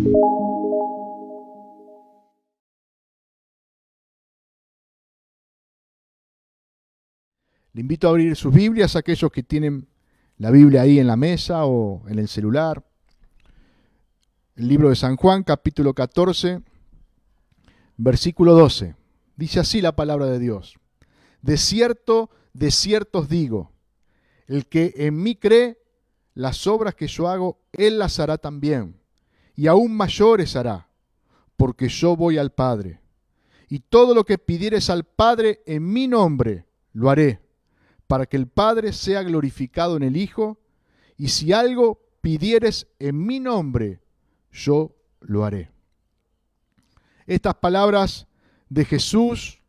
Le invito a abrir sus Biblias, aquellos que tienen la Biblia ahí en la mesa o en el celular. El libro de San Juan, capítulo 14, versículo 12. Dice así la palabra de Dios. De cierto os digo, el que en mí cree, las obras que yo hago, él las hará también, y aún mayores hará, porque yo voy al Padre. Y todo lo que pidieres al Padre en mi nombre, lo haré, para que el Padre sea glorificado en el Hijo, y si algo pidieres en mi nombre, yo lo haré. Estas palabras de Jesús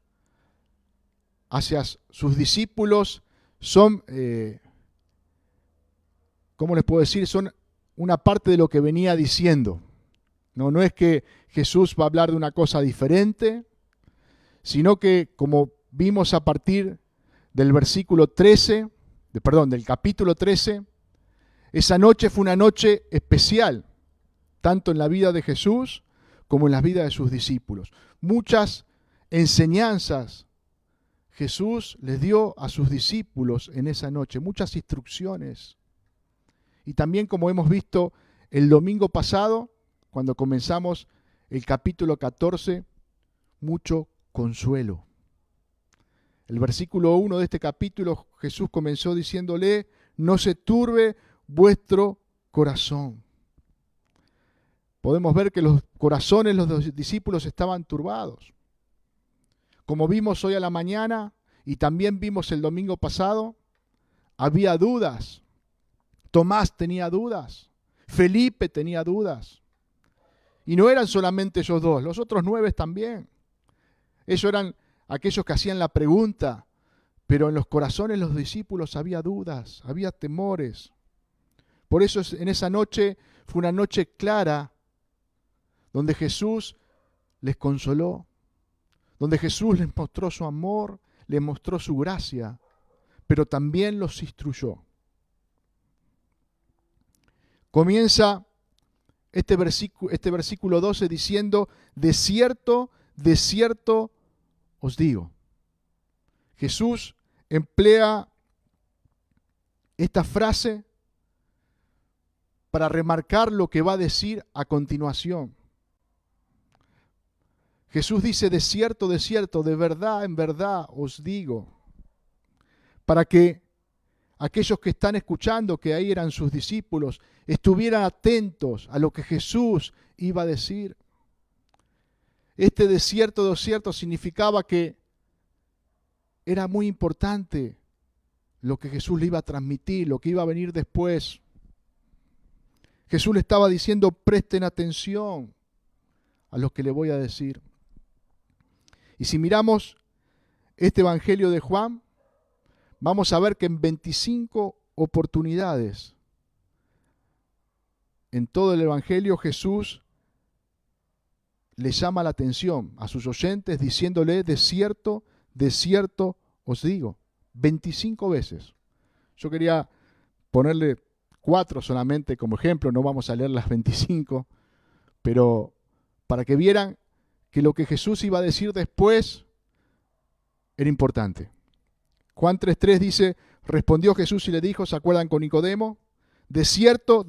hacia sus discípulos son, ¿cómo les puedo decir? Son una parte de lo que venía diciendo. No es que Jesús va a hablar de una cosa diferente, sino que, como vimos a partir del del capítulo 13, esa noche fue una noche especial, tanto en la vida de Jesús como en la vida de sus discípulos. Muchas enseñanzas Jesús les dio a sus discípulos en esa noche, muchas instrucciones. Y también, como hemos visto el domingo pasado, cuando comenzamos el capítulo 14, mucho consuelo. El versículo 1 de este capítulo, Jesús comenzó diciéndole: no se turbe vuestro corazón. Podemos ver que los corazones de los discípulos estaban turbados. Como vimos hoy a la mañana y también vimos el domingo pasado, había dudas. Tomás tenía dudas. Felipe tenía dudas. Y no eran solamente ellos dos, los otros 9 también. Ellos eran aquellos que hacían la pregunta, pero en los corazones de los discípulos había dudas, había temores. Por eso en esa noche fue una noche clara, donde Jesús les consoló, donde Jesús les mostró su amor, les mostró su gracia, pero también los instruyó. Comienza este versículo 12 diciendo: de cierto os digo. Jesús emplea esta frase para remarcar lo que va a decir a continuación. Jesús dice: de cierto, de verdad, en verdad os digo. Para que aquellos que están escuchando, que ahí eran sus discípulos, estuvieran atentos a lo que Jesús iba a decir. Este de cierto significaba que era muy importante lo que Jesús le iba a transmitir, lo que iba a venir después. Jesús le estaba diciendo: presten atención a lo que le voy a decir. Y si miramos este Evangelio de Juan, vamos a ver que en 25 oportunidades en todo el Evangelio Jesús le llama la atención a sus oyentes diciéndole: de cierto os digo. 25 veces. Yo quería ponerle 4 solamente como ejemplo, no vamos a leer las 25, pero para que vieran que lo que Jesús iba a decir después era importante. Juan 3:3 dice: respondió Jesús y le dijo, ¿se acuerdan con Nicodemo? De cierto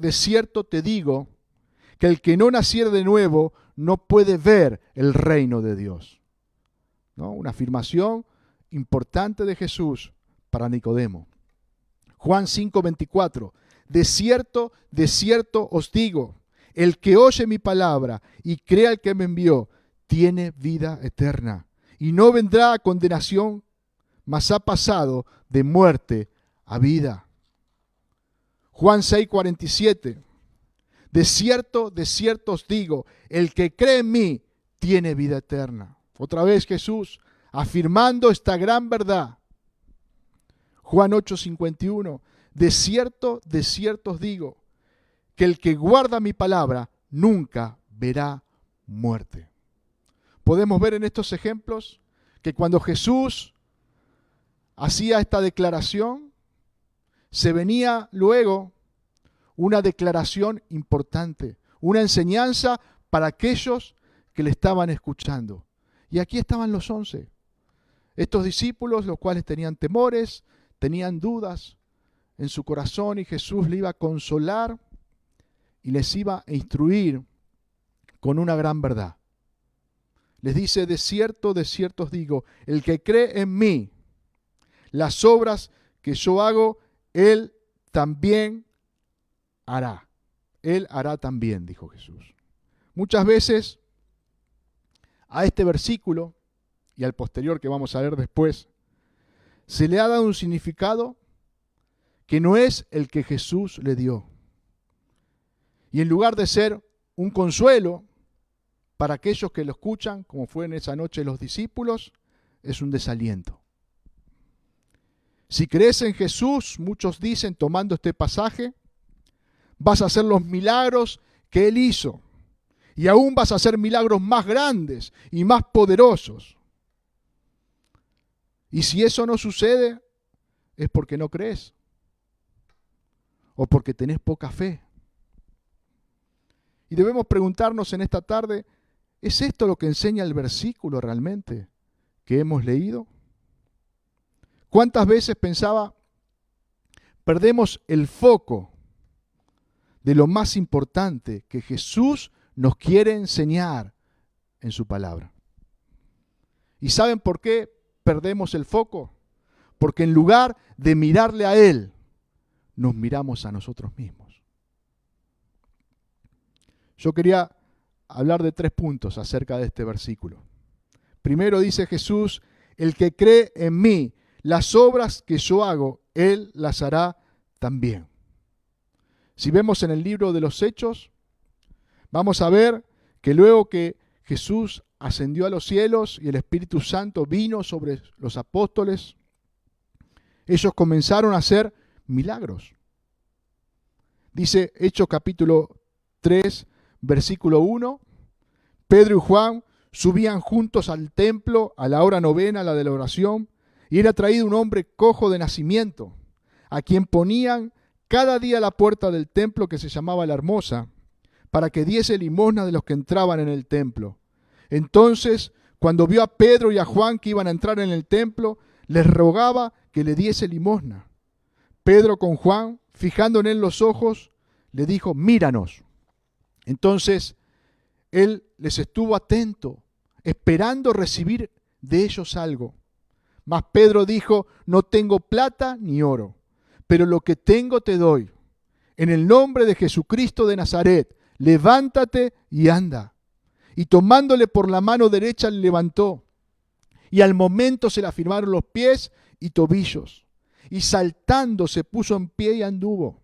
te digo, que el que no naciere de nuevo no puede ver el reino de Dios. ¿No? Una afirmación importante de Jesús para Nicodemo. Juan 5:24, de cierto os digo, el que oye mi palabra y crea al que me envió, tiene vida eterna, y no vendrá a condenación, mas ha pasado de muerte a vida. Juan 6:47, de cierto os digo, el que cree en mí tiene vida eterna. Otra vez Jesús afirmando esta gran verdad. Juan 8:51, de cierto os digo, que el que guarda mi palabra nunca verá muerte. Podemos ver en estos ejemplos que cuando Jesús hacía esta declaración, se venía luego una declaración importante, una enseñanza para aquellos que le estaban escuchando. Y aquí estaban los 11. Estos discípulos, los cuales tenían temores, tenían dudas en su corazón, y Jesús le iba a consolar y les iba a instruir con una gran verdad. Les dice: de cierto os digo, el que cree en mí, las obras que yo hago, él también hará. Él hará también, dijo Jesús. Muchas veces a este versículo y al posterior que vamos a leer después, se le ha dado un significado que no es el que Jesús le dio. Y en lugar de ser un consuelo para aquellos que lo escuchan, como fue en esa noche los discípulos, es un desaliento. Si crees en Jesús, muchos dicen, tomando este pasaje, vas a hacer los milagros que Él hizo. Y aún vas a hacer milagros más grandes y más poderosos. Y si eso no sucede, es porque no crees. O porque tenés poca fe. Y debemos preguntarnos en esta tarde, ¿es esto lo que enseña el versículo realmente que hemos leído? ¿Cuántas veces pensaba, perdemos el foco de lo más importante que Jesús nos quiere enseñar en su palabra? ¿Y saben por qué perdemos el foco? Porque en lugar de mirarle a Él, nos miramos a nosotros mismos. Yo quería hablar de 3 puntos acerca de este versículo. Primero dice Jesús: el que cree en mí, las obras que yo hago, Él las hará también. Si vemos en el libro de los Hechos, vamos a ver que luego que Jesús ascendió a los cielos y el Espíritu Santo vino sobre los apóstoles, ellos comenzaron a hacer milagros. Dice Hechos capítulo 3, versículo 1, Pedro y Juan subían juntos al templo a la hora novena, la de la oración, y era traído un hombre cojo de nacimiento, a quien ponían cada día a la puerta del templo, que se llamaba La Hermosa, para que diese limosna de los que entraban en el templo. Entonces, cuando vio a Pedro y a Juan que iban a entrar en el templo, les rogaba que le diese limosna. Pedro con Juan, fijando en él los ojos, le dijo: míranos. Entonces él les estuvo atento, esperando recibir de ellos algo. Mas Pedro dijo: no tengo plata ni oro, pero lo que tengo te doy. En el nombre de Jesucristo de Nazaret, levántate y anda. Y tomándole por la mano derecha le levantó. Y al momento se le afirmaron los pies y tobillos. Y saltando se puso en pie y anduvo.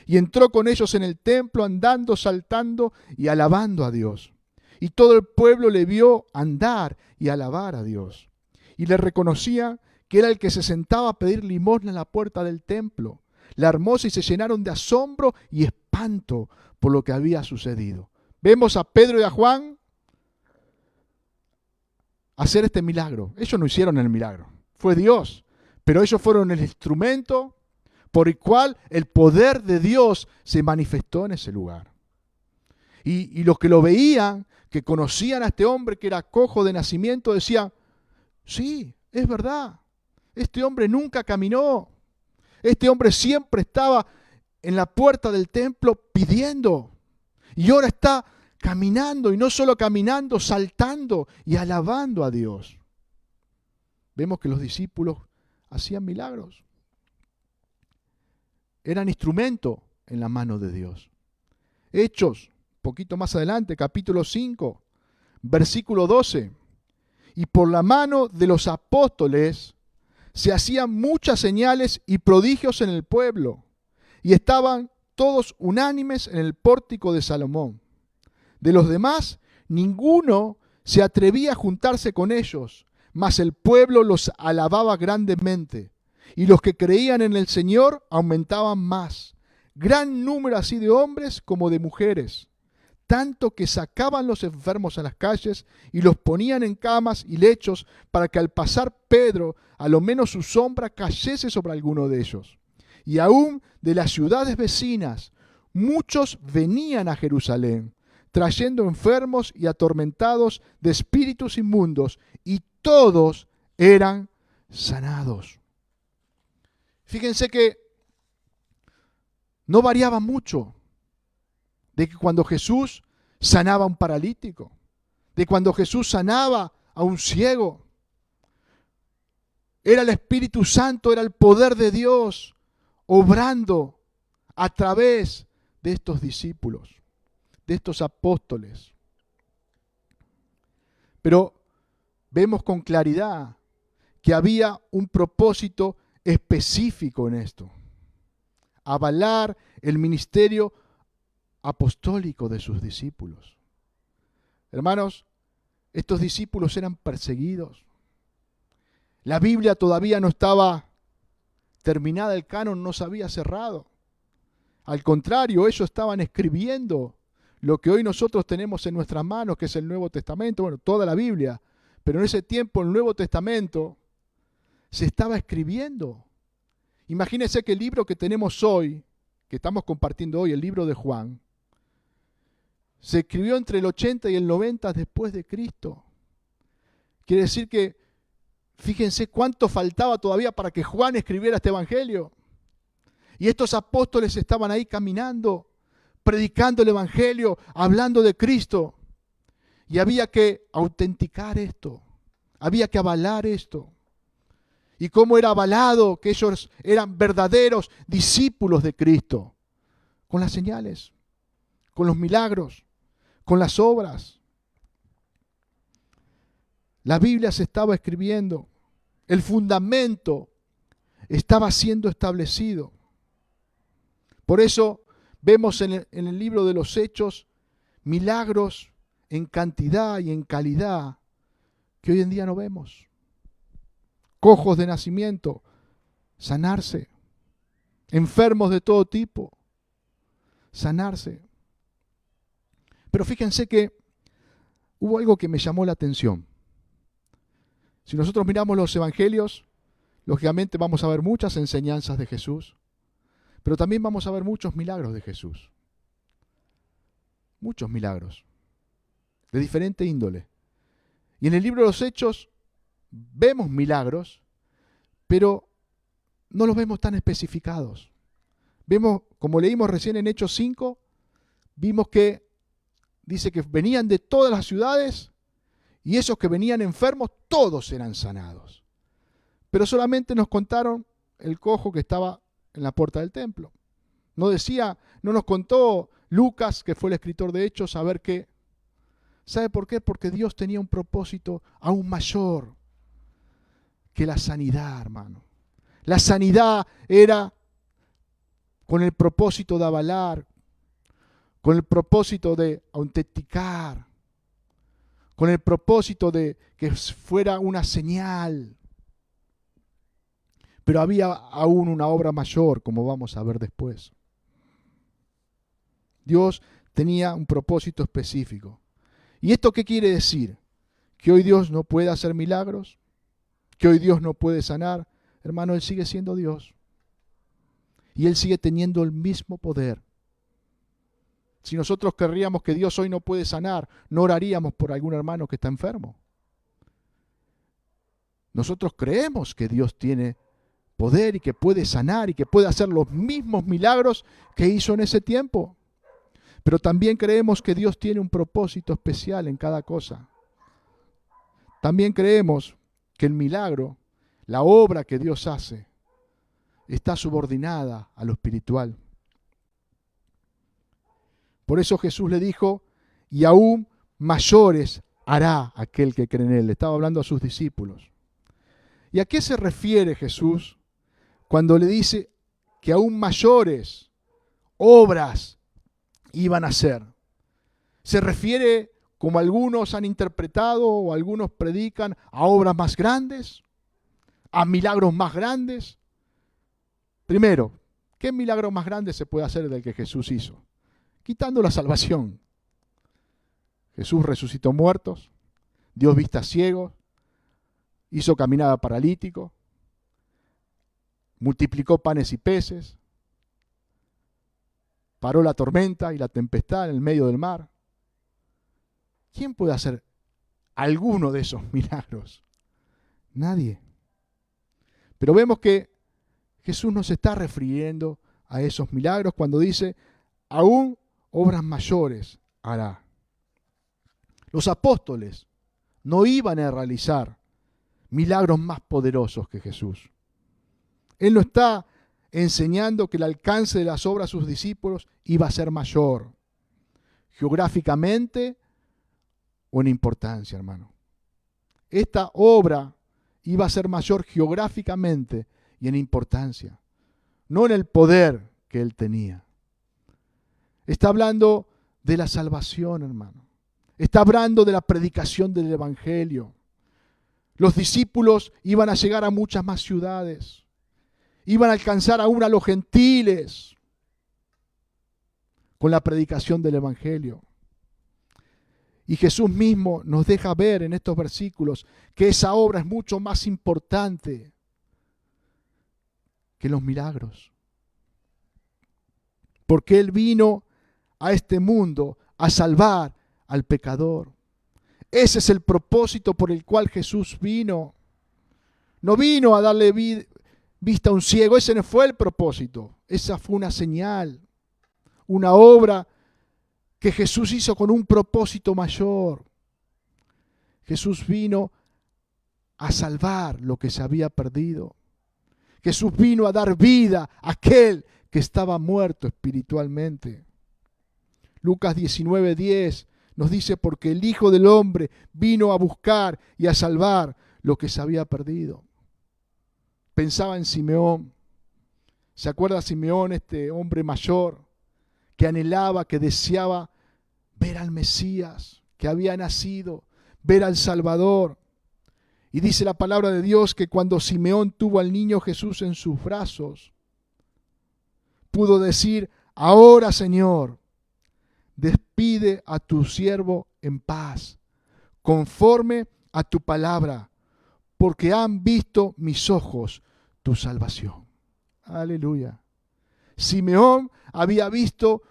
Y entró con ellos en el templo, andando, saltando y alabando a Dios. Y todo el pueblo le vio andar y alabar a Dios. Y le reconocía que era el que se sentaba a pedir limosna en la puerta del templo. La Hermosa, y se llenaron de asombro y espanto por lo que había sucedido. Vemos a Pedro y a Juan hacer este milagro. Ellos no hicieron el milagro, fue Dios. Pero ellos fueron el instrumento por el cual el poder de Dios se manifestó en ese lugar. Y los que lo veían, que conocían a este hombre que era cojo de nacimiento, decían: sí, es verdad, este hombre nunca caminó. Este hombre siempre estaba en la puerta del templo pidiendo. Y ahora está caminando, y no solo caminando, saltando y alabando a Dios. Vemos que los discípulos hacían milagros. Eran instrumento en la mano de Dios. Hechos, poquito más adelante, capítulo 5, versículo 12. Y por la mano de los apóstoles se hacían muchas señales y prodigios en el pueblo, y estaban todos unánimes en el pórtico de Salomón. De los demás, ninguno se atrevía a juntarse con ellos, mas el pueblo los alababa grandemente, y los que creían en el Señor aumentaban más, gran número así de hombres como de mujeres, tanto que sacaban los enfermos a las calles y los ponían en camas y lechos, para que al pasar Pedro, a lo menos su sombra cayese sobre alguno de ellos. Y aún de las ciudades vecinas, muchos venían a Jerusalén, trayendo enfermos y atormentados de espíritus inmundos, y todos eran sanados. Fíjense que no variaba mucho de que cuando Jesús sanaba a un paralítico, de cuando Jesús sanaba a un ciego. Era el Espíritu Santo, era el poder de Dios obrando a través de estos discípulos, de estos apóstoles. Pero vemos con claridad que había un propósito específico en esto: avalar el ministerio apostólico de sus discípulos. Hermanos, estos discípulos eran perseguidos. La Biblia todavía no estaba terminada, el canon no se había cerrado. Al contrario, ellos estaban escribiendo lo que hoy nosotros tenemos en nuestras manos, que es el Nuevo Testamento, bueno, toda la Biblia. Pero en ese tiempo el Nuevo Testamento se estaba escribiendo. Imagínense que el libro que tenemos hoy, que estamos compartiendo hoy, el libro de Juan, se escribió entre el 80 y el 90 después de Cristo. Quiere decir que, fíjense cuánto faltaba todavía para que Juan escribiera este evangelio. Y estos apóstoles estaban ahí caminando, predicando el evangelio, hablando de Cristo. Y había que autenticar esto, había que avalar esto. Y cómo era avalado que ellos eran verdaderos discípulos de Cristo, con las señales, con los milagros, con las obras. La Biblia se estaba escribiendo, el fundamento estaba siendo establecido. Por eso vemos en el libro de los Hechos milagros en cantidad y en calidad que hoy en día no vemos. Cojos de nacimiento, sanarse. Enfermos de todo tipo, sanarse. Pero fíjense que hubo algo que me llamó la atención. Si nosotros miramos los evangelios, lógicamente vamos a ver muchas enseñanzas de Jesús, pero también vamos a ver muchos milagros de Jesús. Muchos milagros, de diferente índole. Y en el libro de los Hechos vemos milagros, pero no los vemos tan especificados. Vemos, como leímos recién en Hechos 5, vimos que dice que venían de todas las ciudades y esos que venían enfermos, todos eran sanados. Pero solamente nos contaron el cojo que estaba en la puerta del templo. No nos contó Lucas, que fue el escritor de Hechos, saber qué. ¿Sabe por qué? Porque Dios tenía un propósito aún mayor que la sanidad, hermano. La sanidad era con el propósito de avalar, con el propósito de autenticar, con el propósito de que fuera una señal. Pero había aún una obra mayor, como vamos a ver después. Dios tenía un propósito específico. ¿Y esto qué quiere decir? ¿Que hoy Dios no puede hacer milagros? ¿Que hoy Dios no puede sanar? Hermano, Él sigue siendo Dios. Y Él sigue teniendo el mismo poder. Si nosotros querríamos que Dios hoy no puede sanar, no oraríamos por algún hermano que está enfermo. Nosotros creemos que Dios tiene poder y que puede sanar y que puede hacer los mismos milagros que hizo en ese tiempo. Pero también creemos que Dios tiene un propósito especial en cada cosa. También creemos que el milagro, la obra que Dios hace, está subordinada a lo espiritual. Por eso Jesús le dijo, y aún mayores hará aquel que cree en Él. Le estaba hablando a sus discípulos. ¿Y a qué se refiere Jesús cuando le dice que aún mayores obras iban a hacer? ¿Se refiere, como algunos han interpretado o algunos predican, a obras más grandes? ¿A milagros más grandes? Primero, ¿qué milagro más grande se puede hacer del que Jesús hizo? Quitando la salvación. Jesús resucitó muertos, dio vista a ciegos, hizo caminar a paralíticos, multiplicó panes y peces, paró la tormenta y la tempestad en el medio del mar. ¿Quién puede hacer alguno de esos milagros? Nadie. Pero vemos que Jesús nos está refiriendo a esos milagros cuando dice, aún obras mayores hará. Los apóstoles no iban a realizar milagros más poderosos que Jesús. Él no está enseñando que el alcance de las obras de sus discípulos iba a ser mayor, geográficamente o en importancia, hermano. Esta obra iba a ser mayor geográficamente y en importancia, no en el poder que él tenía. Está hablando de la salvación, hermano. Está hablando de la predicación del Evangelio. Los discípulos iban a llegar a muchas más ciudades. Iban a alcanzar aún a los gentiles con la predicación del Evangelio. Y Jesús mismo nos deja ver en estos versículos que esa obra es mucho más importante que los milagros. Porque Él vino a este mundo a salvar al pecador. Ese es el propósito por el cual Jesús vino. No vino a darle vista a un ciego, ese no fue el propósito. Esa fue una señal, una obra que Jesús hizo con un propósito mayor. Jesús vino a salvar lo que se había perdido. Jesús vino a dar vida a aquel que estaba muerto espiritualmente. Lucas 19:10 nos dice, porque el Hijo del Hombre vino a buscar y a salvar lo que se había perdido. Pensaba en Simeón. ¿Se acuerda Simeón, este hombre mayor que anhelaba, que deseaba ver al Mesías que había nacido, ver al Salvador? Y dice la palabra de Dios que cuando Simeón tuvo al niño Jesús en sus brazos, pudo decir, ahora Señor, despide a tu siervo en paz, conforme a tu palabra, porque han visto mis ojos tu salvación. Aleluya. Simeón había visto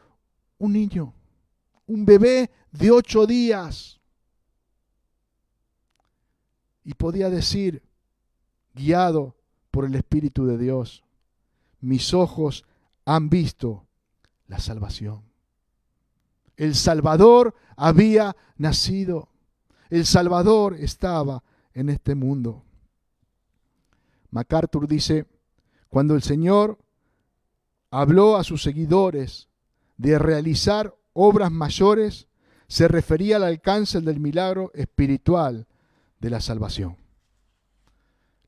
un niño, un bebé de 8 días. Y podía decir, guiado por el Espíritu de Dios, mis ojos han visto la salvación. El Salvador había nacido. El Salvador estaba en este mundo. MacArthur dice, cuando el Señor habló a sus seguidores de realizar obras mayores, se refería al alcance del milagro espiritual de la salvación.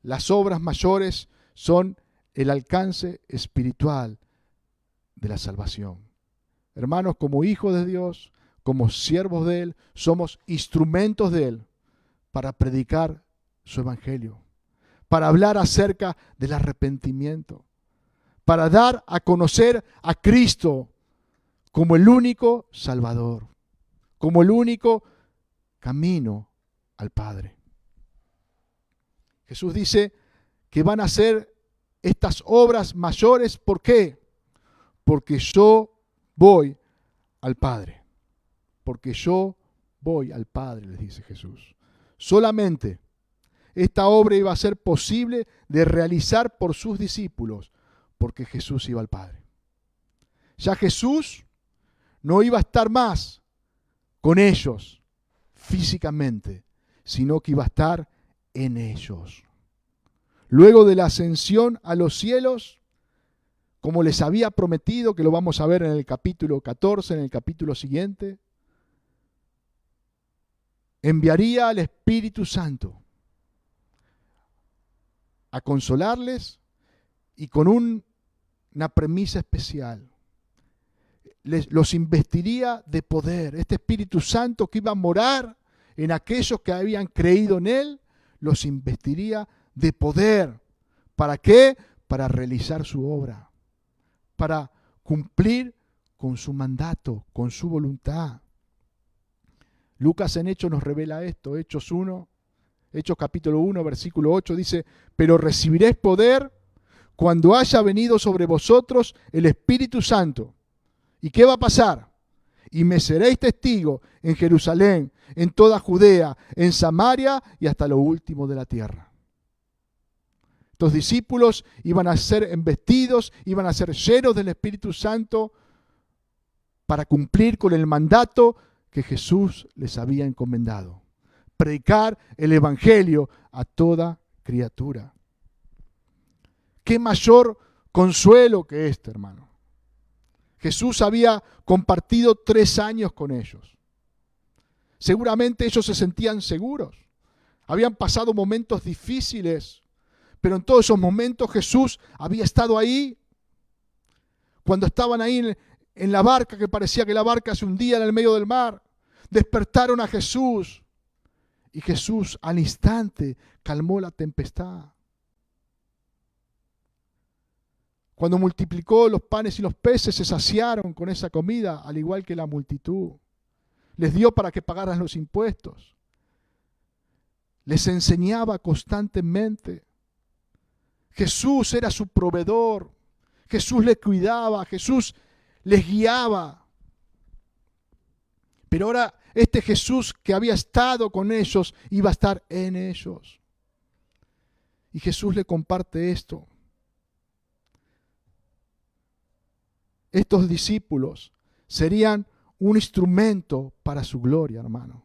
Las obras mayores son el alcance espiritual de la salvación. Hermanos, como hijos de Dios, como siervos de Él, somos instrumentos de Él para predicar su evangelio, para hablar acerca del arrepentimiento, para dar a conocer a Cristo como el único Salvador, como el único camino al Padre. Jesús dice que van a hacer estas obras mayores, ¿por qué? Porque yo voy al Padre. Porque yo voy al Padre, les dice Jesús. Solamente esta obra iba a ser posible de realizar por sus discípulos, porque Jesús iba al Padre. Ya Jesús no iba a estar más con ellos físicamente, sino que iba a estar en ellos. Luego de la ascensión a los cielos, como les había prometido, que lo vamos a ver en el capítulo 14, en el capítulo siguiente, enviaría al Espíritu Santo a consolarles y con una premisa especial. Los investiría de poder. Este Espíritu Santo que iba a morar en aquellos que habían creído en Él, los investiría de poder. ¿Para qué? Para realizar su obra, para cumplir con su mandato, con su voluntad. Lucas en Hechos nos revela esto, Hechos capítulo 1, versículo 8, dice, pero recibiréis poder cuando haya venido sobre vosotros el Espíritu Santo. ¿Y qué va a pasar? y me seréis testigo en Jerusalén, en toda Judea, en Samaria y hasta lo último de la tierra. Estos discípulos iban a ser embestidos, iban a ser llenos del Espíritu Santo para cumplir con el mandato que Jesús les había encomendado: predicar el Evangelio a toda criatura. ¿Qué mayor consuelo que este, hermano? Jesús había compartido 3 años con ellos. Seguramente ellos se sentían seguros. Habían pasado momentos difíciles, pero en todos esos momentos Jesús había estado ahí. Cuando estaban ahí en la barca, que parecía que la barca se hundía en el medio del mar, despertaron a Jesús. Y Jesús al instante calmó la tempestad. Cuando multiplicó los panes y los peces, se saciaron con esa comida, al igual que la multitud. Les dio para que pagaran los impuestos. Les enseñaba constantemente. Jesús era su proveedor. Jesús les cuidaba. Jesús les guiaba. Pero ahora este Jesús que había estado con ellos iba a estar en ellos. Y Jesús le comparte esto. Estos discípulos serían un instrumento para su gloria, hermano.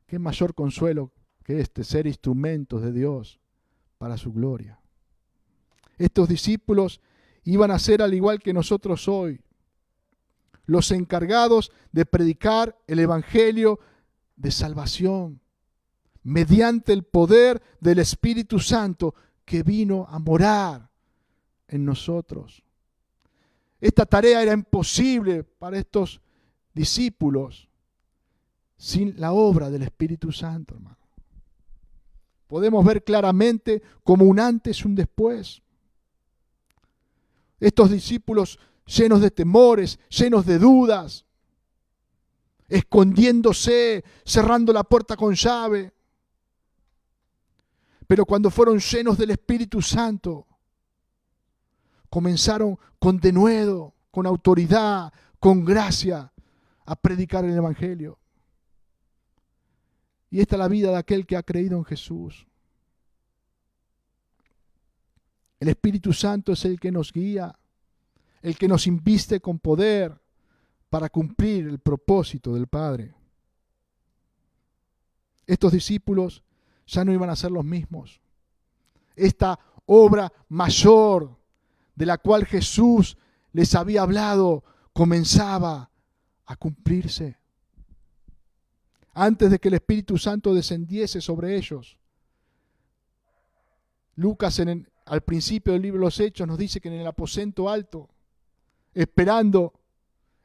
Qué mayor consuelo que este, ser instrumentos de Dios para su gloria. Estos discípulos iban a ser, al igual que nosotros hoy, los encargados de predicar el Evangelio de salvación mediante el poder del Espíritu Santo que vino a morar en nosotros. Esta tarea era imposible para estos discípulos sin la obra del Espíritu Santo, hermano. Podemos ver claramente como un antes y un después. Estos discípulos llenos de temores, llenos de dudas, escondiéndose, cerrando la puerta con llave. Pero cuando fueron llenos del Espíritu Santo, comenzaron con denuedo, con autoridad, con gracia, a predicar el Evangelio. Y esta es la vida de aquel que ha creído en Jesús. El Espíritu Santo es el que nos guía, el que nos inviste con poder para cumplir el propósito del Padre. Estos discípulos ya no iban a ser los mismos. Esta obra mayor de la cual Jesús les había hablado comenzaba a cumplirse. Antes de que el Espíritu Santo descendiese sobre ellos, Lucas al principio del libro de los Hechos nos dice que en el aposento alto, esperando,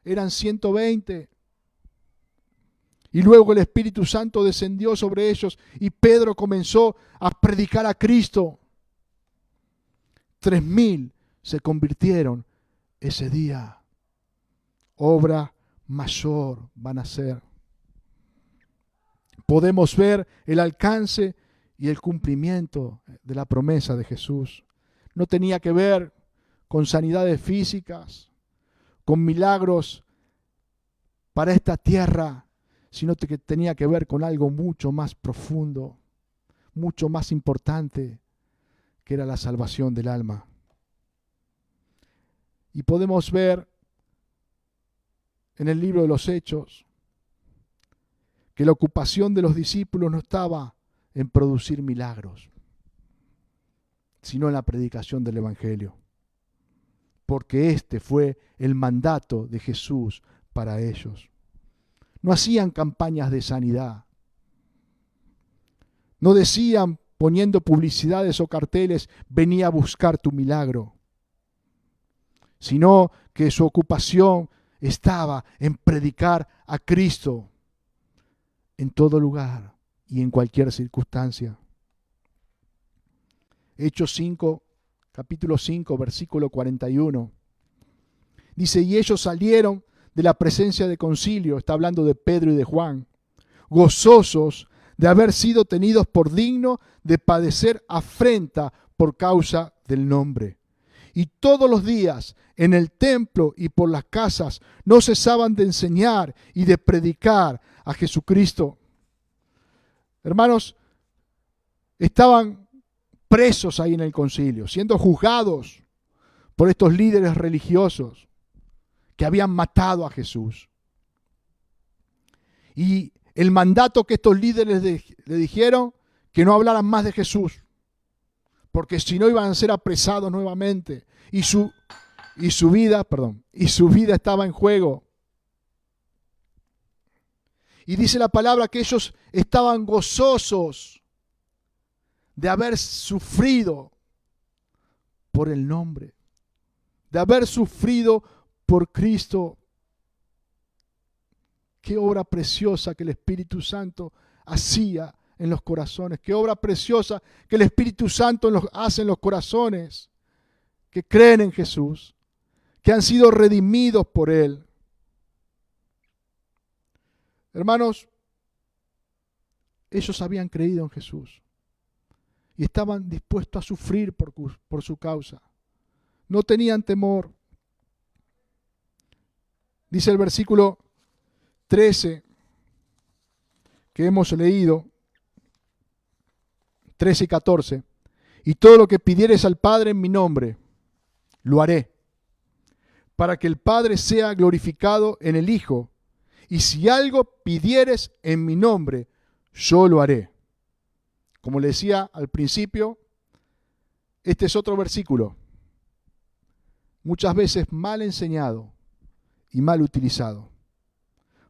eran 120. Y luego el Espíritu Santo descendió sobre ellos y Pedro comenzó a predicar a Cristo. 3,000 se convirtieron ese día. Obra mayor van a ser. Podemos ver el alcance y el cumplimiento de la promesa de Jesús. No tenía que ver con sanidades físicas, con milagros para esta tierra, sino que tenía que ver con algo mucho más profundo, mucho más importante, que era la salvación del alma. Y podemos ver en el libro de los Hechos que la ocupación de los discípulos no estaba en producir milagros, sino en la predicación del Evangelio. Porque este fue el mandato de Jesús para ellos. No hacían campañas de sanidad. No decían, poniendo publicidades o carteles, venía a buscar tu milagro. Sino que su ocupación estaba en predicar a Cristo en todo lugar y en cualquier circunstancia. Hechos 5, capítulo 5, versículo 41. Dice, y ellos salieron de la presencia de concilio, está hablando de Pedro y de Juan, gozosos de haber sido tenidos por dignos de padecer afrenta por causa del nombre. Y todos los días en el templo y por las casas no cesaban de enseñar y de predicar a Jesucristo. Hermanos, estaban presos ahí en el concilio, siendo juzgados por estos líderes religiosos que habían matado a Jesús. Y el mandato que estos líderes le dijeron, que no hablaran más de Jesús, porque si no iban a ser apresados nuevamente y su vida estaba en juego. Y dice la palabra que ellos estaban gozosos de haber sufrido por el nombre, de haber sufrido por Cristo. Qué obra preciosa que el Espíritu Santo hacía en los corazones. Qué obra preciosa que el Espíritu Santo hace en los corazones que creen en Jesús, que han sido redimidos por Él. Hermanos, ellos habían creído en Jesús y estaban dispuestos a sufrir por su causa. No tenían temor. Dice el versículo 13 que hemos leído, 13 y 14, y todo lo que pidieres al Padre en mi nombre, lo haré, para que el Padre sea glorificado en el Hijo. Y si algo pidieres en mi nombre, yo lo haré. Como le decía al principio, este es otro versículo, muchas veces mal enseñado y mal utilizado,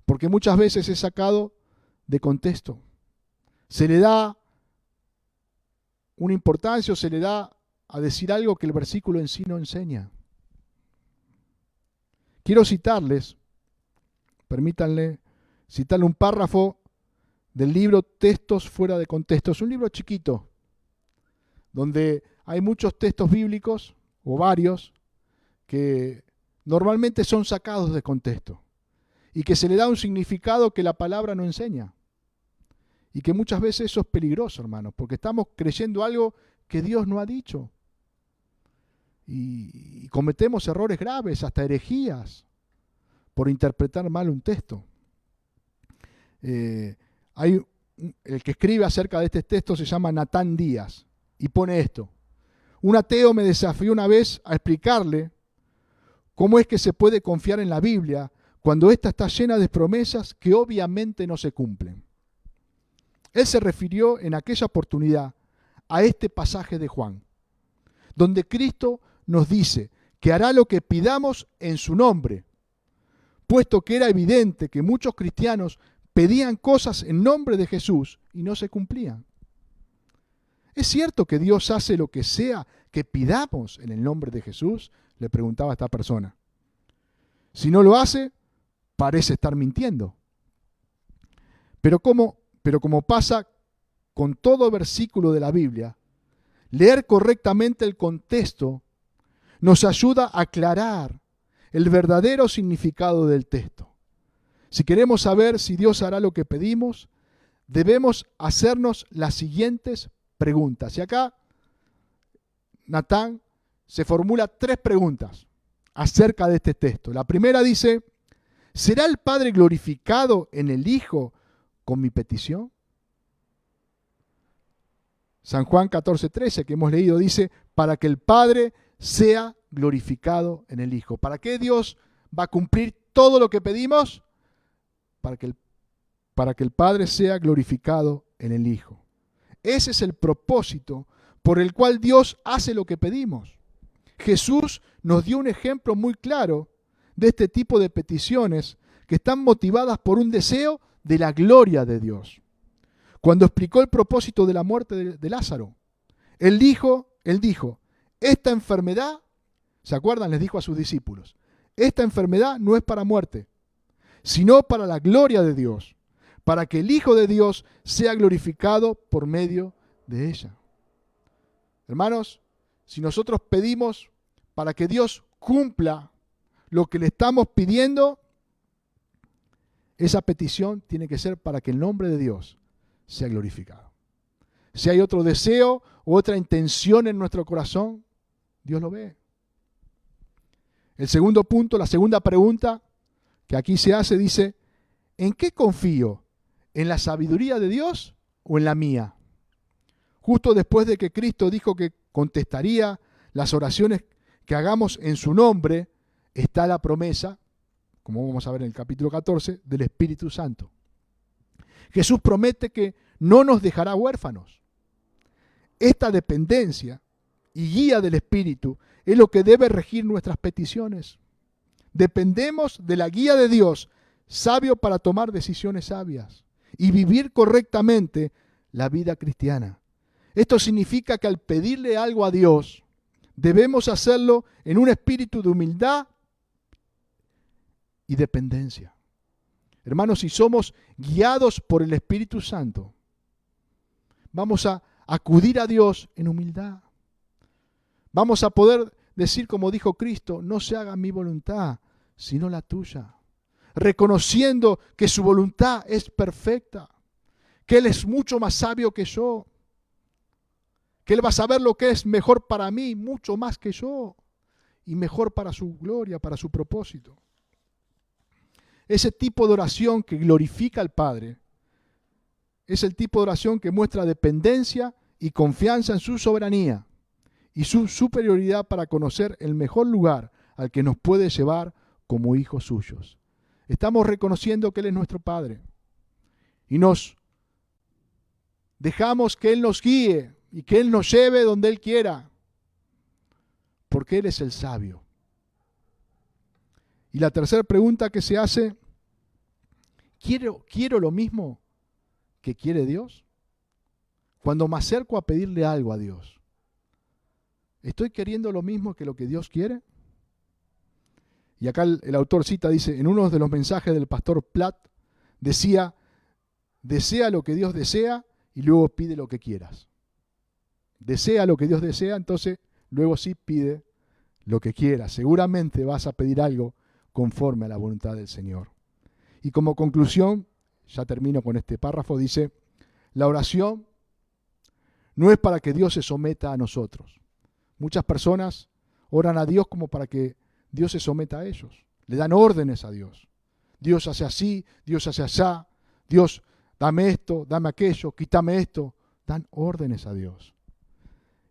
porque muchas veces es sacado de contexto. Se le da una importancia o se le da a decir algo que el versículo en sí no enseña. Quiero citarles, permítanle citarle un párrafo del libro Textos fuera de contexto. Es un libro chiquito, donde hay muchos textos bíblicos, o varios, que normalmente son sacados de contexto, y que se le da un significado que la palabra no enseña. Y que muchas veces eso es peligroso, hermanos, porque estamos creyendo algo que Dios no ha dicho. Y cometemos errores graves, hasta herejías, por interpretar mal un texto. El que escribe acerca de este texto se llama Natán Díaz, y pone esto: un ateo me desafió una vez a explicarle cómo es que se puede confiar en la Biblia cuando ésta está llena de promesas que obviamente no se cumplen. Él se refirió en aquella oportunidad a este pasaje de Juan, donde Cristo nos dice que hará lo que pidamos en su nombre, puesto que era evidente que muchos cristianos pedían cosas en nombre de Jesús y no se cumplían. ¿Es cierto que Dios hace lo que sea que pidamos en el nombre de Jesús?, le preguntaba a esta persona. Si no lo hace, parece estar mintiendo. Pero como pasa con todo versículo de la Biblia, leer correctamente el contexto nos ayuda a aclarar el verdadero significado del texto. Si queremos saber si Dios hará lo que pedimos, debemos hacernos las siguientes preguntas. Y acá Natán se formula 3 preguntas acerca de este texto. La primera dice: ¿será el Padre glorificado en el Hijo con mi petición? San Juan 14:13, que hemos leído, dice: para que el Padre sea glorificado en el Hijo. ¿Para qué Dios va a cumplir todo lo que pedimos? Para que el Padre sea glorificado en el Hijo. Ese es el propósito por el cual Dios hace lo que pedimos. Jesús nos dio un ejemplo muy claro de este tipo de peticiones que están motivadas por un deseo de la gloria de Dios. Cuando explicó el propósito de la muerte de Lázaro, Él dijo, esta enfermedad, ¿se acuerdan? Les dijo a sus discípulos, esta enfermedad no es para muerte, sino para la gloria de Dios, para que el Hijo de Dios sea glorificado por medio de ella. Hermanos, si nosotros pedimos para que Dios cumpla lo que le estamos pidiendo, esa petición tiene que ser para que el nombre de Dios sea glorificado. Si hay otro deseo o otra intención en nuestro corazón, Dios lo ve El segundo punto, la segunda pregunta que aquí se hace, dice, ¿en qué confío? ¿En la sabiduría de Dios o en la mía? Justo después de que Cristo dijo que contestaría las oraciones que hagamos en su nombre, está la promesa, como vamos a ver en el capítulo 14, del Espíritu Santo. Jesús promete que no nos dejará huérfanos. Esta dependencia y guía del Espíritu es lo que debe regir nuestras peticiones. Dependemos de la guía de Dios, sabio para tomar decisiones sabias y vivir correctamente la vida cristiana. Esto significa que al pedirle algo a Dios, debemos hacerlo en un espíritu de humildad y dependencia. Hermanos, si somos guiados por el Espíritu Santo, vamos a acudir a Dios en humildad. Vamos a poder decir, como dijo Cristo, no se haga mi voluntad, sino la tuya. Reconociendo que su voluntad es perfecta, que Él es mucho más sabio que yo, que Él va a saber lo que es mejor para mí, mucho más que yo, y mejor para su gloria, para su propósito. Ese tipo de oración que glorifica al Padre es el tipo de oración que muestra dependencia y confianza en su soberanía y su superioridad para conocer el mejor lugar al que nos puede llevar como hijos suyos. Estamos reconociendo que Él es nuestro Padre y nos dejamos que Él nos guíe y que Él nos lleve donde Él quiera, porque Él es el sabio. Y la tercera pregunta que se hace, ¿quiero lo mismo que quiere Dios? Cuando me acerco a pedirle algo a Dios, ¿estoy queriendo lo mismo que lo que Dios quiere? Y acá el autor cita, dice, en uno de los mensajes del pastor Platt, decía, desea lo que Dios desea y luego pide lo que quieras. Desea lo que Dios desea, entonces luego sí pide lo que quieras. Seguramente vas a pedir algo conforme a la voluntad del Señor. Y como conclusión, ya termino con este párrafo, dice, la oración no es para que Dios se someta a nosotros. Muchas personas oran a Dios como para que Dios se someta a ellos. Le dan órdenes a Dios. Dios hace así, Dios hace allá. Dios, dame esto, dame aquello, quítame esto. Dan órdenes a Dios.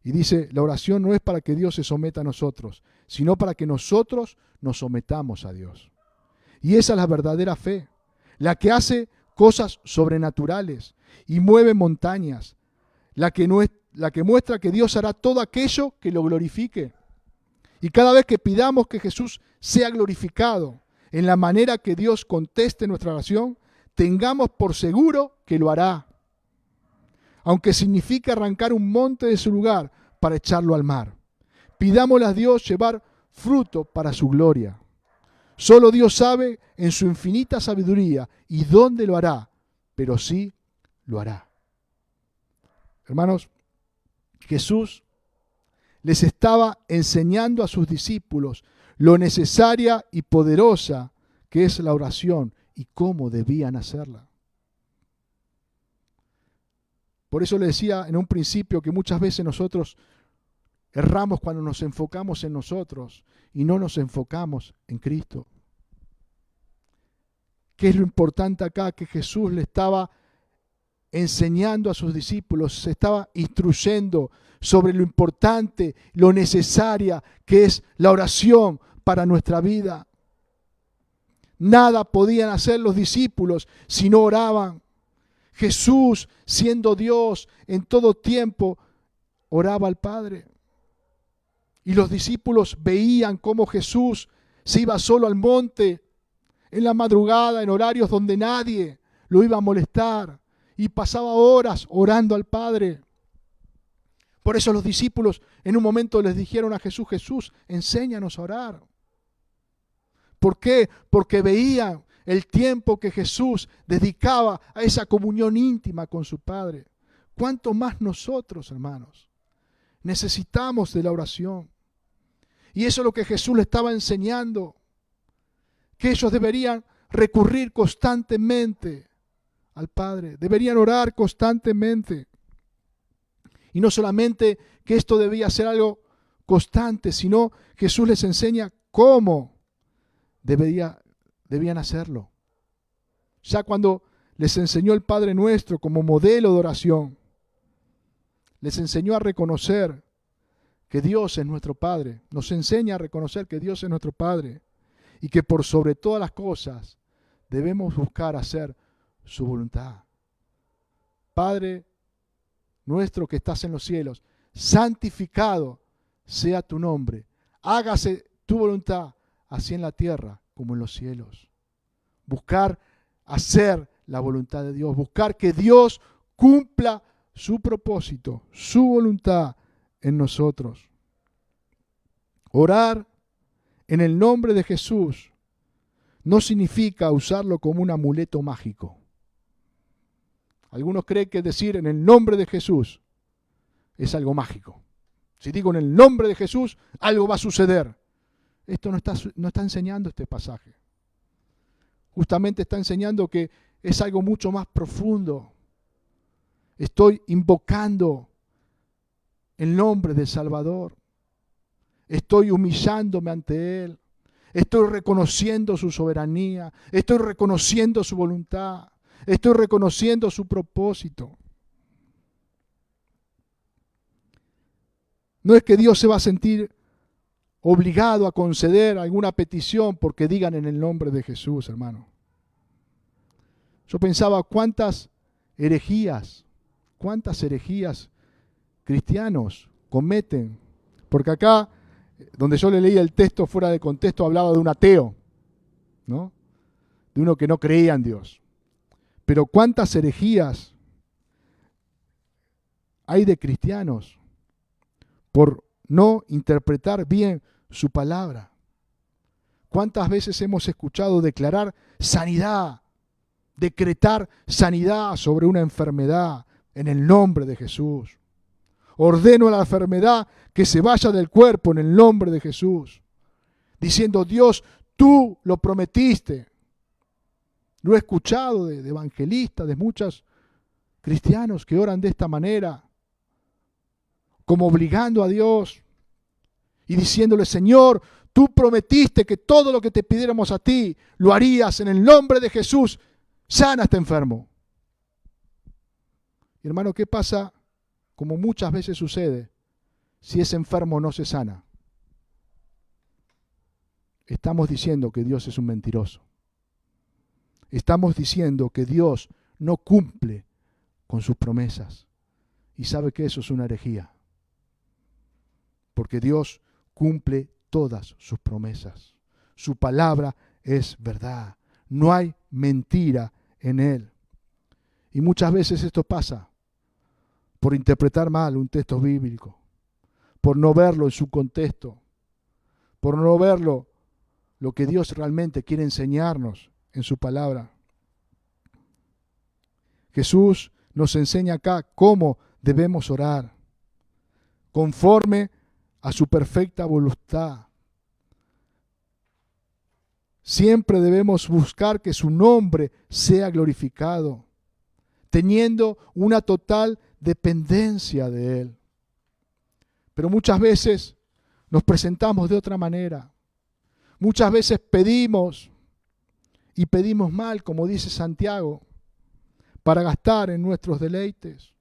Y dice, la oración no es para que Dios se someta a nosotros, sino para que nosotros nos sometamos a Dios. Y esa es la verdadera fe, la que hace cosas sobrenaturales y mueve montañas, la que muestra que Dios hará todo aquello que lo glorifique. Y cada vez que pidamos que Jesús sea glorificado en la manera que Dios conteste nuestra oración, tengamos por seguro que lo hará. Aunque signifique arrancar un monte de su lugar para echarlo al mar. Pidámosle a Dios llevar fruto para su gloria. Solo Dios sabe en su infinita sabiduría y dónde lo hará, pero sí lo hará. Hermanos, Jesús les estaba enseñando a sus discípulos lo necesaria y poderosa que es la oración y cómo debían hacerla. Por eso le decía en un principio que muchas veces nosotros erramos cuando nos enfocamos en nosotros y no nos enfocamos en Cristo. ¿Qué es lo importante acá? Que Jesús le estaba enseñando a sus discípulos, se estaba instruyendo sobre lo importante, lo necesaria que es la oración para nuestra vida. Nada podían hacer los discípulos si no oraban. Jesús, siendo Dios en todo tiempo, oraba al Padre. Y los discípulos veían cómo Jesús se iba solo al monte, en la madrugada, en horarios donde nadie lo iba a molestar, y pasaba horas orando al Padre. Por eso los discípulos en un momento les dijeron a Jesús, Jesús, enséñanos a orar. ¿Por qué? Porque veían el tiempo que Jesús dedicaba a esa comunión íntima con su Padre. ¿Cuánto más nosotros, hermanos? Necesitamos de la oración. Y eso es lo que Jesús le estaba enseñando, que ellos deberían recurrir constantemente al Padre, deberían orar constantemente. Y no solamente que esto debía ser algo constante, sino Jesús les enseña cómo debían hacerlo. Ya cuando les enseñó el Padre Nuestro como modelo de oración, les enseñó a reconocer que Dios es nuestro Padre, nos enseña a reconocer que Dios es nuestro Padre y que por sobre todas las cosas debemos buscar hacer su voluntad. Padre nuestro que estás en los cielos, santificado sea tu nombre, hágase tu voluntad, así en la tierra como en los cielos. Buscar hacer la voluntad de Dios, buscar que Dios cumpla su propósito, su voluntad en nosotros. Orar en el nombre de Jesús no significa usarlo como un amuleto mágico. Algunos creen que decir en el nombre de Jesús es algo mágico. Si digo en el nombre de Jesús, algo va a suceder. Esto no está enseñando este pasaje. Justamente está enseñando que es algo mucho más profundo. Estoy invocando el nombre del Salvador. Estoy humillándome ante Él. Estoy reconociendo su soberanía. Estoy reconociendo su voluntad. Estoy reconociendo su propósito. No es que Dios se va a sentir obligado a conceder alguna petición porque digan en el nombre de Jesús, hermano. Yo pensaba cuántas herejías cristianos cometen. Porque acá, donde yo le leía el texto fuera de contexto, hablaba de un ateo, ¿no? De uno que no creía en Dios. Pero cuántas herejías hay de cristianos por no interpretar bien su palabra. ¿Cuántas veces hemos escuchado declarar sanidad, decretar sanidad sobre una enfermedad en el nombre de Jesús? Ordeno a la enfermedad que se vaya del cuerpo en el nombre de Jesús. Diciendo, Dios, tú lo prometiste. Lo he escuchado de evangelistas, de muchos cristianos que oran de esta manera, como obligando a Dios y diciéndole, Señor, tú prometiste que todo lo que te pidiéramos a ti lo harías en el nombre de Jesús. Sana a este enfermo. Y hermano, ¿qué pasa? Como muchas veces sucede, si ese enfermo no se sana. Estamos diciendo que Dios es un mentiroso. Estamos diciendo que Dios no cumple con sus promesas. Y sabe que eso es una herejía. Porque Dios cumple todas sus promesas. Su palabra es verdad. No hay mentira en Él. Y muchas veces esto pasa por interpretar mal un texto bíblico, por no verlo en su contexto, por no verlo lo que Dios realmente quiere enseñarnos en su palabra. Jesús nos enseña acá cómo debemos orar, conforme a su perfecta voluntad. Siempre debemos buscar que su nombre sea glorificado, teniendo una total dependencia de Él. Pero muchas veces nos presentamos de otra manera. Muchas veces pedimos y pedimos mal, como dice Santiago, para gastar en nuestros deleites.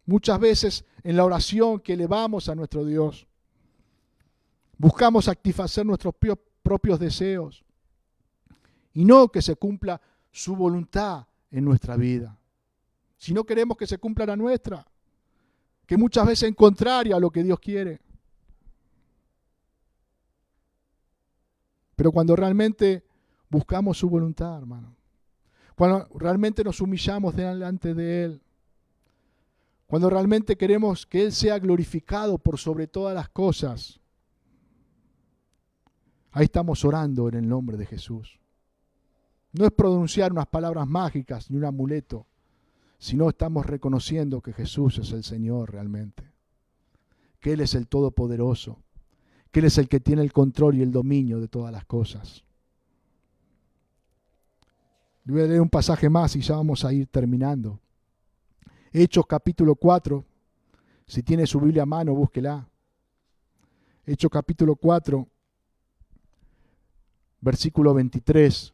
Muchas veces en la oración que elevamos a nuestro Dios, buscamos satisfacer nuestros propios deseos y no que se cumpla su voluntad en nuestra vida. Si no queremos que se cumpla la nuestra, que muchas veces es contraria a lo que Dios quiere. Pero cuando realmente buscamos su voluntad, hermano, cuando realmente nos humillamos delante de Él, cuando realmente queremos que Él sea glorificado por sobre todas las cosas, ahí estamos orando en el nombre de Jesús. No es pronunciar unas palabras mágicas ni un amuleto, sino estamos reconociendo que Jesús es el Señor realmente, que Él es el Todopoderoso, que Él es el que tiene el control y el dominio de todas las cosas. Le voy a leer un pasaje más y ya vamos a ir terminando. Hechos capítulo 4, si tiene su Biblia a mano, búsquela. Hechos capítulo 4, versículo 23.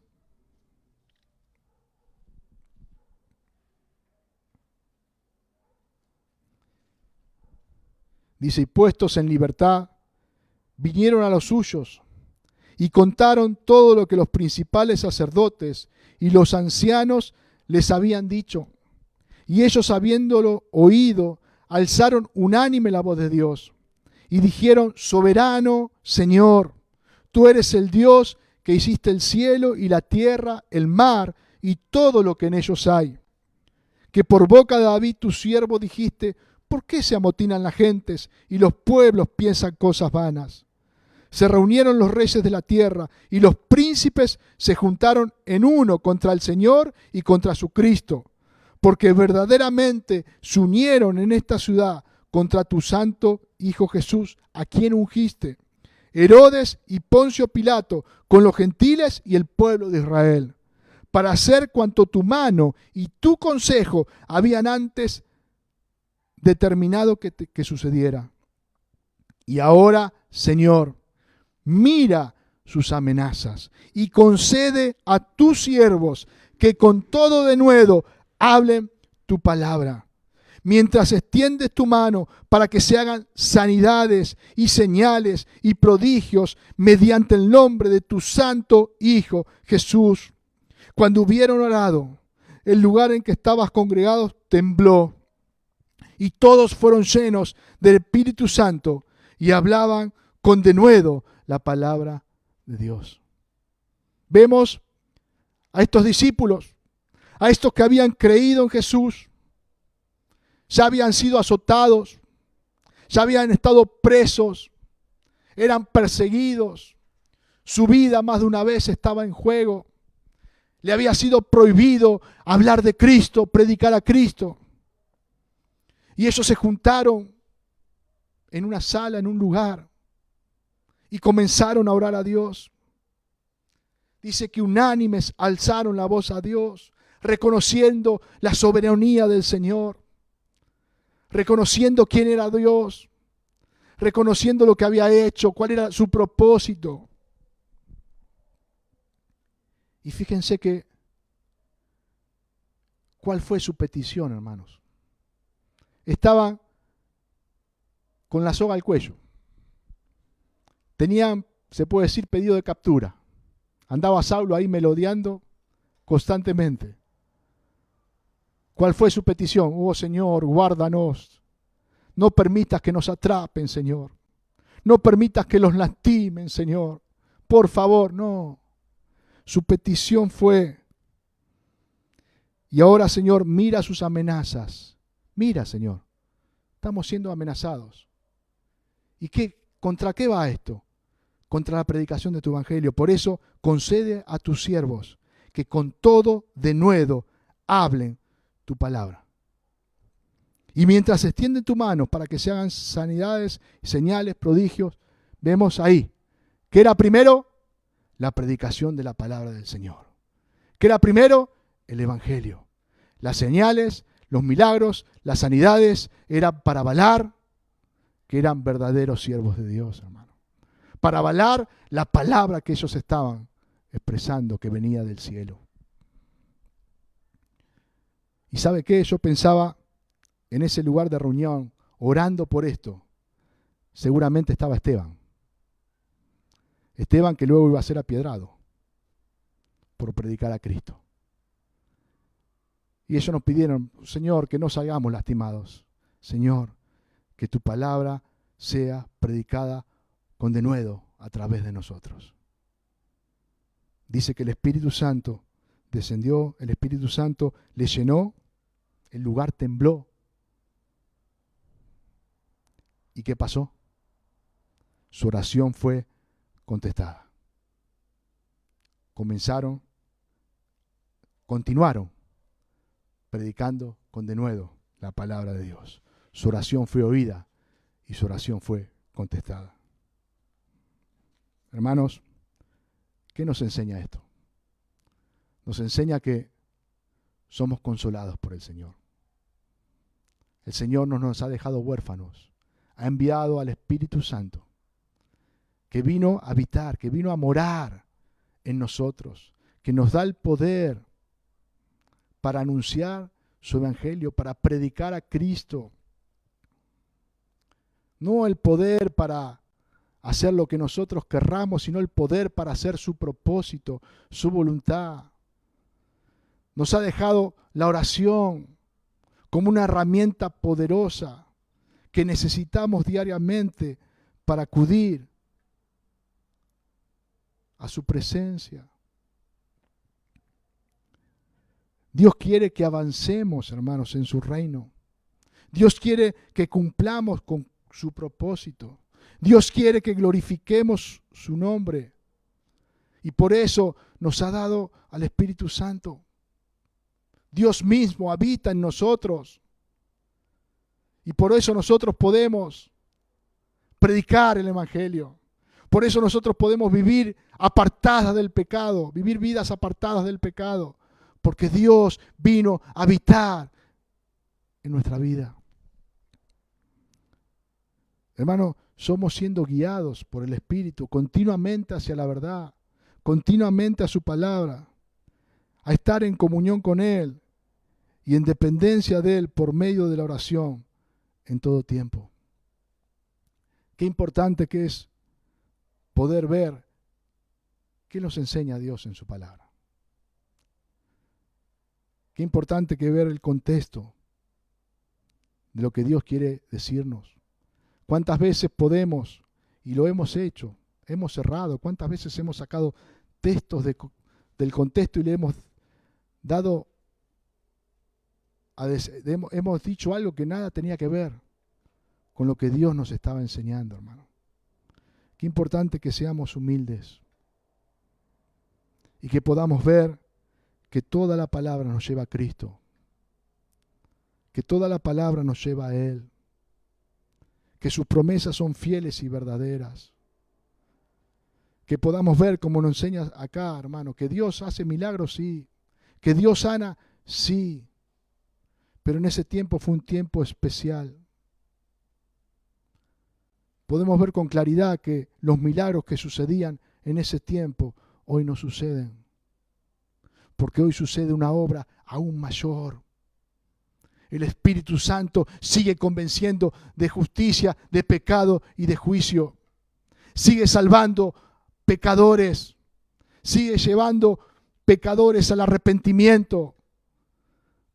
Dice, y puestos en libertad, vinieron a los suyos y contaron todo lo que los principales sacerdotes y los ancianos les habían dicho. Y ellos, habiéndolo oído, alzaron unánime la voz de Dios y dijeron, soberano Señor, tú eres el Dios que hiciste el cielo y la tierra, el mar y todo lo que en ellos hay. Que por boca de David tu siervo dijiste, ¿por qué se amotinan las gentes y los pueblos piensan cosas vanas? Se reunieron los reyes de la tierra y los príncipes se juntaron en uno contra el Señor y contra su Cristo, porque verdaderamente se unieron en esta ciudad contra tu santo Hijo Jesús, a quien ungiste, Herodes y Poncio Pilato, con los gentiles y el pueblo de Israel, para hacer cuanto tu mano y tu consejo habían antes determinado que sucediera. Y ahora, Señor, mira sus amenazas y concede a tus siervos que con todo denuedo hablen tu palabra, mientras extiendes tu mano para que se hagan sanidades y señales y prodigios mediante el nombre de tu santo Hijo Jesús. Cuando hubieron orado, el lugar en que estabas congregados tembló, y todos fueron llenos del Espíritu Santo y hablaban con denuedo la palabra de Dios. Vemos a estos discípulos, a estos que habían creído en Jesús, ya habían sido azotados, ya habían estado presos, eran perseguidos, su vida más de una vez estaba en juego, le había sido prohibido hablar de Cristo, predicar a Cristo. Y ellos se juntaron en una sala, en un lugar, y comenzaron a orar a Dios. Dice que unánimes alzaron la voz a Dios, reconociendo la soberanía del Señor, reconociendo quién era Dios, reconociendo lo que había hecho, cuál era su propósito. Y fíjense cuál fue su petición, hermanos. Estaban con la soga al cuello. Tenían, se puede decir, pedido de captura. Andaba Saulo ahí melodeando constantemente. ¿Cuál fue su petición? Oh Señor, guárdanos. No permitas que nos atrapen, Señor. No permitas que los lastimen, Señor. Por favor, no. Su petición fue, y ahora, Señor, mira sus amenazas. Mira, Señor, estamos siendo amenazados. ¿Y contra qué va esto? Contra la predicación de tu evangelio. Por eso, concede a tus siervos que con todo denuedo hablen tu palabra. Y mientras extienden tu mano para que se hagan sanidades, señales, prodigios, vemos ahí que era primero la predicación de la palabra del Señor. Que era primero el evangelio. Las señales, los milagros, las sanidades eran para avalar que eran verdaderos siervos de Dios, hermano. Para avalar la palabra que ellos estaban expresando, que venía del cielo. ¿Y sabe qué? Yo pensaba en ese lugar de reunión, orando por esto. Seguramente estaba Esteban. Esteban, que luego iba a ser apiedrado por predicar a Cristo. Y ellos nos pidieron, Señor, que no salgamos lastimados. Señor, que tu palabra sea predicada con denuedo a través de nosotros. Dice que el Espíritu Santo descendió, el Espíritu Santo le llenó, el lugar tembló. ¿Y qué pasó? Su oración fue contestada. Continuaron predicando con denuedo la palabra de Dios. Su oración fue oída y su oración fue contestada. Hermanos, ¿qué nos enseña esto? Nos enseña que somos consolados por el Señor. El Señor no nos ha dejado huérfanos. Ha enviado al Espíritu Santo, que vino a habitar, que vino a morar en nosotros, que nos da el poder para anunciar su evangelio, para predicar a Cristo. No el poder para hacer lo que nosotros querramos, sino el poder para hacer su propósito, su voluntad. Nos ha dejado la oración como una herramienta poderosa que necesitamos diariamente para acudir a su presencia. Dios quiere que avancemos, hermanos, en su reino. Dios quiere que cumplamos con su propósito. Dios quiere que glorifiquemos su nombre. Y por eso nos ha dado al Espíritu Santo. Dios mismo habita en nosotros. Y por eso nosotros podemos predicar el Evangelio. Por eso nosotros podemos vivir apartadas del pecado, vivir vidas apartadas del pecado. Porque Dios vino a habitar en nuestra vida. Hermano, somos siendo guiados por el Espíritu continuamente hacia la verdad, continuamente a su palabra, a estar en comunión con Él y en dependencia de Él por medio de la oración en todo tiempo. Qué importante que es poder ver qué nos enseña Dios en su palabra. Qué importante que ver el contexto de lo que Dios quiere decirnos. ¿Cuántas veces podemos, y lo hemos hecho, hemos errado? ¿Cuántas veces hemos sacado textos del contexto y le hemos dado, hemos dicho algo que nada tenía que ver con lo que Dios nos estaba enseñando, hermano? Qué importante que seamos humildes y que podamos ver que toda la palabra nos lleva a Cristo, que toda la palabra nos lleva a Él, que sus promesas son fieles y verdaderas, que podamos ver, como nos enseña acá, hermano, que Dios hace milagros, sí, que Dios sana, sí, pero en ese tiempo fue un tiempo especial. Podemos ver con claridad que los milagros que sucedían en ese tiempo hoy no suceden, porque hoy sucede una obra aún mayor. El Espíritu Santo sigue convenciendo de justicia, de pecado y de juicio. Sigue salvando pecadores. Sigue llevando pecadores al arrepentimiento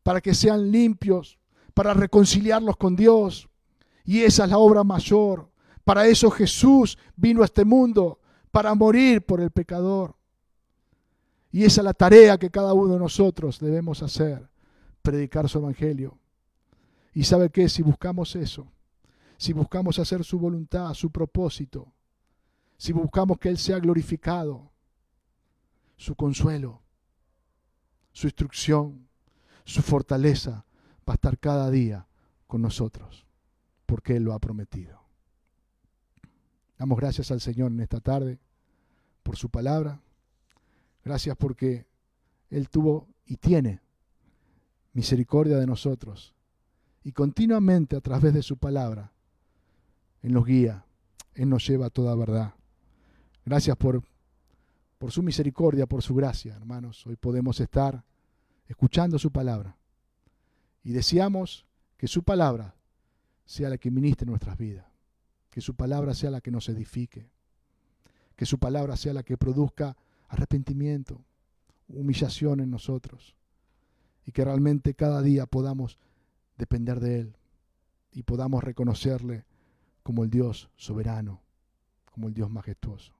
para que sean limpios, para reconciliarlos con Dios. Y esa es la obra mayor. Para eso Jesús vino a este mundo, para morir por el pecador. Y esa es la tarea que cada uno de nosotros debemos hacer, predicar su evangelio. Y ¿sabe qué? Si buscamos eso, si buscamos hacer su voluntad, su propósito, si buscamos que Él sea glorificado, su consuelo, su instrucción, su fortaleza va a estar cada día con nosotros, porque Él lo ha prometido. Damos gracias al Señor en esta tarde por su palabra. Gracias porque Él tuvo y tiene misericordia de nosotros. Y continuamente a través de su palabra, Él nos guía, Él nos lleva a toda verdad. Gracias por su misericordia, por su gracia, hermanos. Hoy podemos estar escuchando su palabra. Y deseamos que su palabra sea la que ministre nuestras vidas. Que su palabra sea la que nos edifique. Que su palabra sea la que produzca arrepentimiento, humillación en nosotros. Y que realmente cada día podamos depender de Él y podamos reconocerle como el Dios soberano, como el Dios majestuoso.